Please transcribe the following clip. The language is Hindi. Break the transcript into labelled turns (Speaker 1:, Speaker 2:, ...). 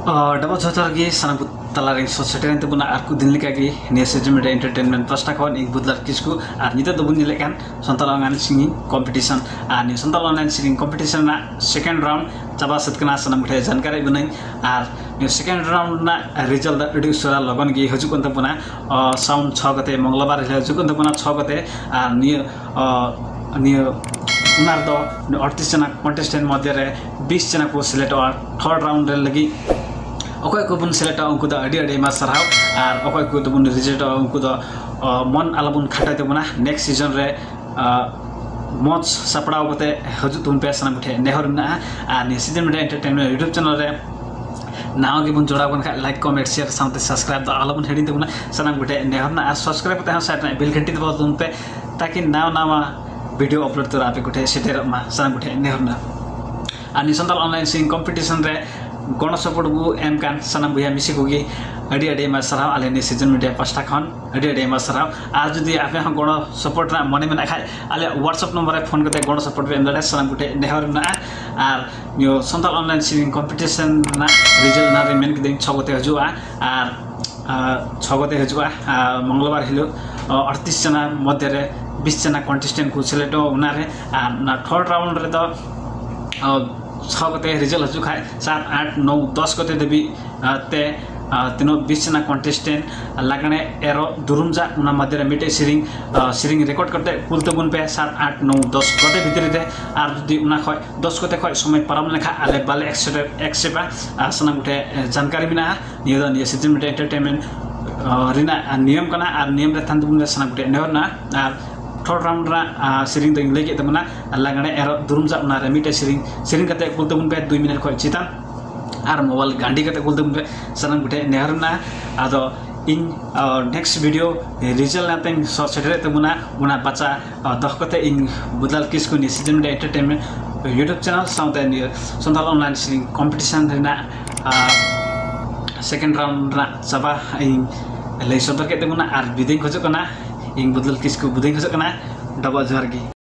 Speaker 1: डबल जोहार गे सानाम तालारे सोसाइटी तबना आर को दिन लेकागे ने सिरजन मीडिया एंटरटेनमेंट पास्टा खन इन बुदलार किसकु आर निता दबुन लेकान संथाल ऑनलाइन सिंगिंग कंपटीशन आर नि संथाल ऑनलाइन सिंगिंग कंपटीशन ना सेकंड राउंड चाबा सतकना सानाम मुठे जानकारी बनाई आर नि सेकंड राउंड ना रिजल्ट अडी उसरा लगन गे हजुकन तबना साउंड 6 गते मंगलबार हजुकन तबना 6 गते आर नि उनार दो 38 जना कंटेस्टेंट मध्य रे 20 जना को सिलेक्ट और थर्ड राउंड रे लगी अकय को बुन सिलेक्ट उनको द अडी अडी मा सरहाव आर अकय को बुन रिजल्ट उनको द मन आलाबुन खाटा तबना नेक्स्ट सीजन रे मच सपड़ाव गते हजु तुम पे सना मुठे नेहर ना आ नि season media entertainment YouTube channel रे नाव के बुन जोड़ा बन खा लाइक कमेंट शेयर साथ सब्सक्राइब द आलाबुन हेडिंग तबना सना मुठे नेहर ना आ सब्सक्राइब करते हैं साइड में बेल घंटी दबाओ तुम पे ताकि नाव वीडियो अपलोड तो आपे गुठे सेटेर मा सना गुठे नेहरना अनि संथाल ऑनलाइन सिंगिंग कंपटीशन रे गण सपोर्ट बु एम कान सनाम भैया मिसी कोगी अडी अडी मा सरहाव आले ने सीजन मीडिया पास्टा खन अडी अडी मा सरहाव आज जदि आपे हम गण सपोर्ट ना मने में खाय आले व्हाट्सएप नंबर रे फोन करते गण सपोर्ट पे एंडा सनाम गुठे नेहरना आर यो संथाल ऑनलाइन सिंगिंग कंपटीशन ना रिजल्ट ना रे मेन के दिन 6 गते हजुआ आर 6 गते हजुआ मंगलबार हिलो 38 जना मध्य रे 20 जना कंटेस्टेंट को सिलेक्ट उनारे ना थर्ड राउंड रे तो 6 गते रिजल्ट हजु खाए 7 8 9 10 गते देबी ते तीनों 20 जना कंटेस्टेंट लगने एरो दुरुमजा उना मध्य रे मिटे सिरिंग रिकॉर्ड करते कुल तबुन पे 7 8 9 10 गते भीतर दे आर जदि उना खय 10 गते खय समय परम लेखा आले बाले एक्सेप्ट सना गुटे जानकारी बिना ये सीजन मीडिया एंटरटेनमेंट रिना नियम कना आर नियम रे थान तबुन सना गुटे नेहरना आर थर्ड राउंड रा सिरिंग दंग लेके तमना लगने एरो दुरुमजा उना रे मिटे सिरिंग कते कुल तबुन पे 2 मिनट खय चितान आर मोबाइल गांडी कते कुल तबुन पे सना गुटे नेहरना आदो इन नेक्स्ट वीडियो रिजल्ट नातें सेटेरे तबुना उना बच्चा दख कते इन बुदलाल किसको नि season media entertainment YouTube channel south नि संथाल ऑनलाइन सिंगिंग कंपटीशन रेना सेकंड राउंड रा सभा इन ले सदर के तबुना आर बिदिं खजो कना इन बुदलाल किसको बुदिं खजो कना डबल जोहार गी